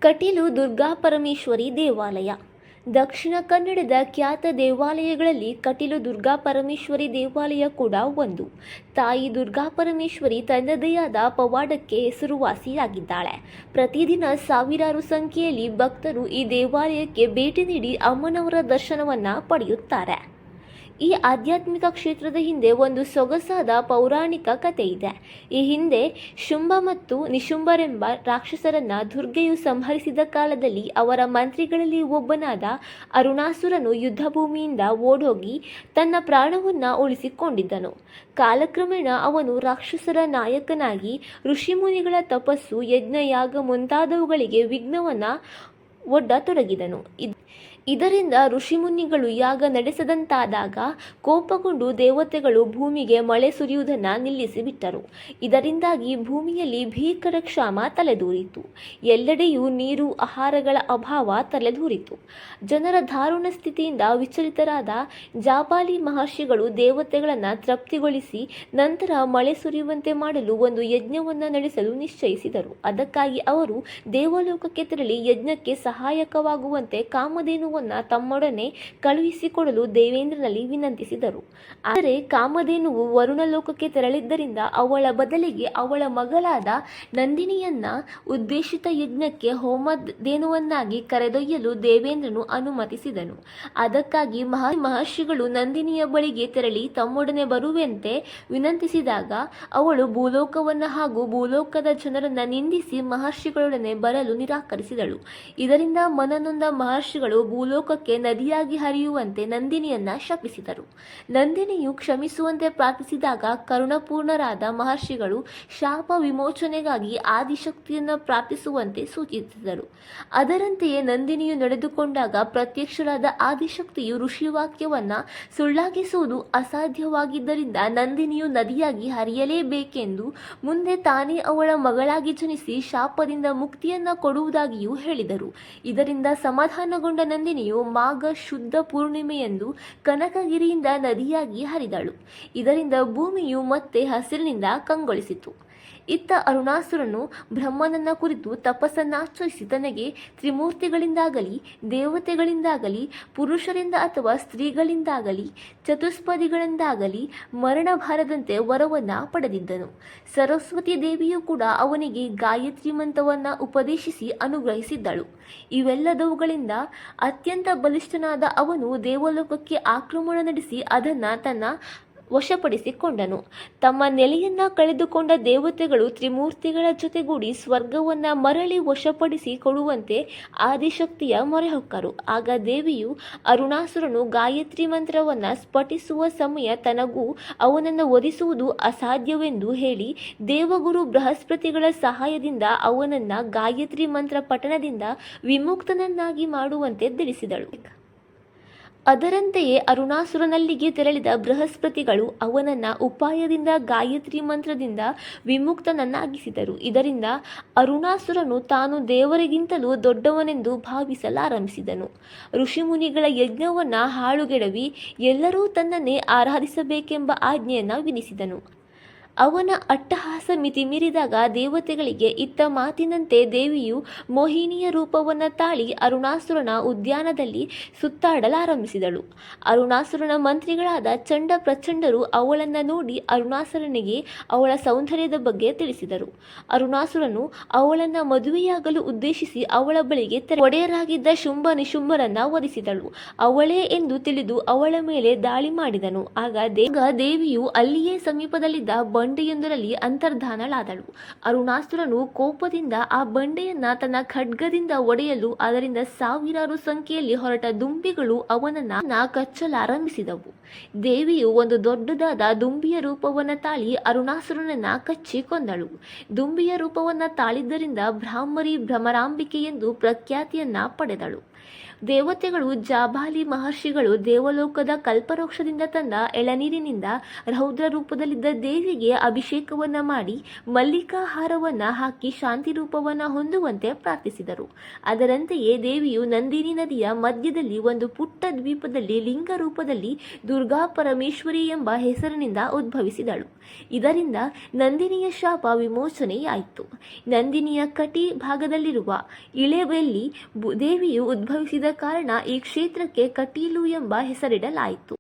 ಕಟೀಲು ದುರ್ಗಾಪರಮೇಶ್ವರಿ ದೇವಾಲಯ. ದಕ್ಷಿಣ ಕನ್ನಡದ ಖ್ಯಾತ ದೇವಾಲಯಗಳಲ್ಲಿ ಕಟೀಲು ದುರ್ಗಾಪರಮೇಶ್ವರಿ ದೇವಾಲಯ ಕೂಡ ಒಂದು. ತಾಯಿ ದುರ್ಗಾಪರಮೇಶ್ವರಿ ತನ್ನದೇ ಆದ ಪವಾಡಕ್ಕೆ ಹೆಸರುವಾಸಿಯಾಗಿದ್ದಾಳೆ. ಪ್ರತಿದಿನ ಸಾವಿರಾರು ಸಂಖ್ಯೆಯಲ್ಲಿ ಭಕ್ತರು ಈ ದೇವಾಲಯಕ್ಕೆ ಭೇಟಿ ನೀಡಿ ಅಮ್ಮನವರ ದರ್ಶನವನ್ನು ಪಡೆಯುತ್ತಾರೆ. ಈ ಆಧ್ಯಾತ್ಮಿಕ ಕ್ಷೇತ್ರದ ಹಿಂದೆ ಒಂದು ಸೊಗಸಾದ ಪೌರಾಣಿಕ ಕಥೆ ಇದೆ. ಈ ಹಿಂದೆ ಶುಂಭ ಮತ್ತು ನಿಶುಂಭರೆಂಬ ರಾಕ್ಷಸರನ್ನ ದುರ್ಗೆಯು ಸಂಹರಿಸಿದ ಕಾಲದಲ್ಲಿ ಅವರ ಮಂತ್ರಿಗಳಲ್ಲಿ ಒಬ್ಬನಾದ ಅರುಣಾಸುರನು ಯುದ್ಧಭೂಮಿಯಿಂದ ಓಡೋಗಿ ತನ್ನ ಪ್ರಾಣವನ್ನು ಉಳಿಸಿಕೊಂಡಿದ್ದನು. ಕಾಲಕ್ರಮೇಣ ಅವನು ರಾಕ್ಷಸರ ನಾಯಕನಾಗಿ ಋಷಿಮುನಿಗಳ ತಪಸ್ಸು, ಯಜ್ಞ, ಯಾಗ ಮುಂತಾದವುಗಳಿಗೆ ವಿಘ್ನವನ್ನು ಒಡ್ಡತೊಡಗಿದನು. ಇದರಿಂದ ಋಷಿಮುನಿಗಳು ಯಾಗ ನಡೆಸದಂತಾದಾಗ ಕೋಪಗೊಂಡು ದೇವತೆಗಳು ಭೂಮಿಗೆ ಮಳೆ ಸುರಿಯುವುದನ್ನು ನಿಲ್ಲಿಸಿಬಿಟ್ಟರು. ಇದರಿಂದಾಗಿ ಭೂಮಿಯಲ್ಲಿ ಭೀಕರ ಕ್ಷಾಮ ತಲೆದೂರಿತು. ಎಲ್ಲೆಡೆಯೂ ನೀರು, ಆಹಾರಗಳ ಅಭಾವ ತಲೆದೂರಿತು. ಜನರ ದಾರುಣ ಸ್ಥಿತಿಯಿಂದ ವಿಚಲಿತರಾದ ಜಾಬಾಲಿ ಮಹರ್ಷಿಗಳು ದೇವತೆಗಳನ್ನು ತೃಪ್ತಿಗೊಳಿಸಿ ನಂತರ ಮಳೆ ಸುರಿಯುವಂತೆ ಮಾಡಲು ಒಂದು ಯಜ್ಞವನ್ನು ನಡೆಸಲು ನಿಶ್ಚಯಿಸಿದರು. ಅದಕ್ಕಾಗಿ ಅವರು ದೇವಲೋಕಕ್ಕೆ ತೆರಳಿ ಯಜ್ಞಕ್ಕೆ ಸಹಾಯಕವಾಗುವಂತೆ ಕಾಮಧೇನುವನ್ನು ತಮ್ಮೊಡನೆ ಕಳುಹಿಸಿಕೊಡಲು ದೇವೇಂದ್ರನಲ್ಲಿ ವಿನಂತಿಸಿದರು. ಆದರೆ ಕಾಮಧೇನುವು ವರುಣ ಲೋಕಕ್ಕೆ ತೆರಳಿದ್ದರಿಂದ ಅವಳ ಬದಲಿಗೆ ಅವಳ ಮಗಳಾದ ನಂದಿನಿಯನ್ನ ಉದ್ದೇಶಿತ ಯಜ್ಞಕ್ಕೆ ಹೋಮಧೇನುವನ್ನಾಗಿ ಕರೆದೊಯ್ಯಲು ದೇವೇಂದ್ರನು ಅನುಮತಿಸಿದನು. ಅದಕ್ಕಾಗಿ ಮಹರ್ಷಿಗಳು ನಂದಿನಿಯ ಬಳಿಗೆ ತೆರಳಿ ತಮ್ಮೊಡನೆ ಬರುವಂತೆ ವಿನಂತಿಸಿದಾಗ ಅವಳು ಭೂಲೋಕವನ್ನು ಹಾಗೂ ಭೂಲೋಕದ ಜನರನ್ನ ನಿಂದಿಸಿ ಮಹರ್ಷಿಗಳೊಡನೆ ಬರಲು ನಿರಾಕರಿಸಿದಳು. ಇದರಿಂದ ಮನನೊಂದ ಮಹರ್ಷಿಗಳು ಭೂಲೋಕಕ್ಕೆ ನದಿಯಾಗಿ ಹರಿಯುವಂತೆ ನಂದಿನಿಯನ್ನ ಶಪಿಸಿದರು. ನಂದಿನಿಯು ಕ್ಷಮಿಸುವಂತೆ ಪ್ರಾರ್ಥಿಸಿದಾಗ ಕರುಣಪೂರ್ಣರಾದ ಮಹರ್ಷಿಗಳು ಶಾಪ ವಿಮೋಚನೆಗಾಗಿ ಆದಿಶಕ್ತಿಯನ್ನು ಪ್ರಾರ್ಥಿಸುವಂತೆ ಸೂಚಿಸಿದರು. ಅದರಂತೆಯೇ ನಂದಿನಿಯು ನಡೆದುಕೊಂಡಾಗ ಪ್ರತ್ಯಕ್ಷರಾದ ಆದಿಶಕ್ತಿಯು ಋಷಿವಾಕ್ಯವನ್ನ ಸುಳ್ಳಾಗಿಸುವುದು ಅಸಾಧ್ಯವಾಗಿದ್ದರಿಂದ ನಂದಿನಿಯು ನದಿಯಾಗಿ ಹರಿಯಲೇಬೇಕೆಂದು ಮುಂದೆ ತಾನೇ ಅವಳ ಮಗಳಾಗಿ ಜನಿಸಿ ಶಾಪದಿಂದ ಮುಕ್ತಿಯನ್ನ ಕೊಡುವುದಾಗಿಯೂ ಹೇಳಿದರು. ಇದರಿಂದ ಸಮಾಧಾನಗೊಂಡ ನಂದಿನಿಯು ಮಾಘ ಶುದ್ಧ ಪೂರ್ಣಿಮೆಯಂದು ಕನಕಗಿರಿಯಿಂದ ನದಿಯಾಗಿ ಹರಿದಳು. ಇದರಿಂದ ಭೂಮಿಯು ಮತ್ತೆ ಹಸಿರಿನಿಂದ ಕಂಗೊಳಿಸಿತು. ಇತ್ತ ಅರುಣಾಸುರನು ಬ್ರಹ್ಮನನ್ನ ಕುರಿತು ತಪಸ್ಸನ್ನಾಚರಿಸಿ ತನಗೆ ತ್ರಿಮೂರ್ತಿಗಳಿಂದಾಗಲಿ, ದೇವತೆಗಳಿಂದಾಗಲಿ, ಪುರುಷರಿಂದ ಅಥವಾ ಸ್ತ್ರೀಗಳಿಂದಾಗಲಿ, ಚತುಷ್ಪದಿಗಳಿಂದಾಗಲಿ ಮರಣ ಬಾರದಂತೆ ವರವನ್ನ ಪಡೆದಿದ್ದನು. ಸರಸ್ವತಿ ದೇವಿಯು ಕೂಡ ಅವನಿಗೆ ಗಾಯತ್ರಿ ಮಂತ್ರವನ್ನ ಉಪದೇಶಿಸಿ ಅನುಗ್ರಹಿಸಿದ್ದಳು. ಇವೆಲ್ಲದವುಗಳಿಂದ ಅತ್ಯಂತ ಬಲಿಷ್ಠನಾದ ಅವನು ದೇವಲೋಕಕ್ಕೆ ಆಕ್ರಮಣ ನಡೆಸಿ ಅದನ್ನ ತನ್ನ ವಶಪಡಿಸಿಕೊಂಡನು. ತಮ್ಮ ನೆಲೆಯನ್ನ ಕಳೆದುಕೊಂಡ ದೇವತೆಗಳು ತ್ರಿಮೂರ್ತಿಗಳ ಜೊತೆಗೂಡಿ ಸ್ವರ್ಗವನ್ನ ಮರಳಿ ವಶಪಡಿಸಿ ಕೊಡುವಂತೆ ಆದಿಶಕ್ತಿಯ ಮೊರೆ ಹೊಕ್ಕರು. ಆಗ ದೇವಿಯು ಅರುಣಾಸುರನು ಗಾಯತ್ರಿ ಮಂತ್ರವನ್ನ ಸ್ಫಟಿಸುವ ಸಮಯ ತನಗೂ ಅವನನ್ನು ವಧಿಸುವುದು ಅಸಾಧ್ಯವೆಂದು ಹೇಳಿ ದೇವಗುರು ಬೃಹಸ್ಪತಿಗಳ ಸಹಾಯದಿಂದ ಅವನನ್ನ ಗಾಯತ್ರಿ ಮಂತ್ರ ಪಠಣದಿಂದ ವಿಮುಕ್ತನನ್ನಾಗಿ ಮಾಡುವಂತೆ ತಿಳಿಸಿದಳು. ಅದರಂತೆಯೇ ಅರುಣಾಸುರನಲ್ಲಿಗೆ ತೆರಳಿದ ಬೃಹಸ್ಪತಿಗಳು ಅವನನ್ನ ಉಪಾಯದಿಂದ ಗಾಯತ್ರಿ ಮಂತ್ರದಿಂದ ವಿಮುಕ್ತನನ್ನಾಗಿಸಿದರು. ಇದರಿಂದ ಅರುಣಾಸುರನು ತಾನು ದೇವರಿಗಿಂತಲೂ ದೊಡ್ಡವನೆಂದು ಭಾವಿಸಲಾರಂಭಿಸಿದನು. ಋಷಿಮುನಿಗಳ ಯಜ್ಞವನ್ನ ಹಾಳುಗೆಡವಿ ಎಲ್ಲರೂ ತನ್ನನ್ನೇ ಆರಾಧಿಸಬೇಕೆಂಬ ಆಜ್ಞೆಯನ್ನ ವಿಧಿಸಿದನು. ಅವನ ಅಟ್ಟಹಾಸ ಮಿತಿ ಮೀರಿದಾಗ ದೇವತೆಗಳಿಗೆ ಇತ್ತ ಮಾತಿನಂತೆ ದೇವಿಯು ಮೋಹಿನಿಯ ರೂಪವನ್ನು ತಾಳಿ ಅರುಣಾಸುರನ ಉದ್ಯಾನದಲ್ಲಿ ಸುತ್ತಾಡಲಾರಂಭಿಸಿದಳು. ಅರುಣಾಸುರನ ಮಂತ್ರಿಗಳಾದ ಚಂಡ ಪ್ರಚಂಡರು ಅವಳನ್ನು ನೋಡಿ ಅರುಣಾಸುರನಿಗೆ ಅವಳ ಸೌಂದರ್ಯದ ಬಗ್ಗೆ ತಿಳಿಸಿದರು. ಅರುಣಾಸುರನು ಅವಳನ್ನು ಮದುವೆಯಾಗಲು ಉದ್ದೇಶಿಸಿ ಅವಳ ಬಳಿಗೆ ಒಡೆಯರಾಗಿದ್ದ ಶುಂಭ ನಿಶುಂಭರನ್ನ ವಧಿಸಿದಳು. ಅವಳೇ ಎಂದು ತಿಳಿದು ಅವಳ ಮೇಲೆ ದಾಳಿ ಮಾಡಿದನು. ಆಗ ದೇವಿಯು ಅಲ್ಲಿಯೇ ಸಮೀಪದಲ್ಲಿದ್ದ ಬಂಡೆಯೊಂದರಲ್ಲಿ ಅಂತರ್ಧಾನಳಾದಳು. ಅರುಣಾಸುರನು ಕೋಪದಿಂದ ಆ ಬಂಡೆಯನ್ನ ತನ್ನ ಖಡ್ಗದಿಂದ ಒಡೆಯಲು ಅದರಿಂದ ಸಾವಿರಾರು ಸಂಖ್ಯೆಯಲ್ಲಿ ಹೊರಟ ದುಂಬಿಗಳು ಅವನನ್ನ ಕಚ್ಚಲಾರಂಭಿಸಿದವು. ದೇವಿಯು ಒಂದು ದೊಡ್ಡದಾದ ದುಂಬಿಯ ರೂಪವನ್ನು ತಾಳಿ ಅರುಣಾಸುರನನ್ನ ಕಚ್ಚಿ ಕೊಂದಳು. ದುಂಬಿಯ ರೂಪವನ್ನ ತಾಳಿದ್ದರಿಂದ ಬ್ರಾಹ್ಮರಿ ಭ್ರಮರಾಂಬಿಕೆ ಎಂದು ಪ್ರಖ್ಯಾತಿಯನ್ನ ಪಡೆದಳು. ದೇವತೆಗಳು ಜಾಬಾಲಿ ಮಹರ್ಷಿಗಳು ದೇವಲೋಕದ ಕಲ್ಪವೃಕ್ಷದಿಂದ ತಂದ ಎಳನೀರಿನಿಂದ ರೌದ್ರ ರೂಪದಲ್ಲಿದ್ದ ದೇವಿಗೆ ದೇವಿಗೆ ಅಭಿಷೇಕವನ್ನು ಮಾಡಿ ಮಲ್ಲಿಕಾಹಾರವನ್ನು ಹಾಕಿ ಶಾಂತಿ ರೂಪವನ್ನು ಹೊಂದುವಂತೆ ಪ್ರಾರ್ಥಿಸಿದರು. ಅದರಂತೆಯೇ ದೇವಿಯು ನಂದಿನಿ ನದಿಯ ಮಧ್ಯದಲ್ಲಿ ಒಂದು ಪುಟ್ಟ ದ್ವೀಪದಲ್ಲಿ ಲಿಂಗ ರೂಪದಲ್ಲಿ ದುರ್ಗಾ ಪರಮೇಶ್ವರಿ ಎಂಬ ಹೆಸರಿನಿಂದ ಉದ್ಭವಿಸಿದಳು. ಇದರಿಂದ ನಂದಿನಿಯ ಶಾಪ ವಿಮೋಚನೆಯಾಯಿತು. ನಂದಿನಿಯ ಕಟಿ ಭಾಗದಲ್ಲಿರುವ ಇಳೆಯಲ್ಲಿ ದೇವಿಯು ಉದ್ಭವಿಸಿದ ಕಾರಣ ಈ ಕ್ಷೇತ್ರಕ್ಕೆ ಕಟೀಲು ಎಂಬ ಹೆಸರಿಡಲಾಯಿತು.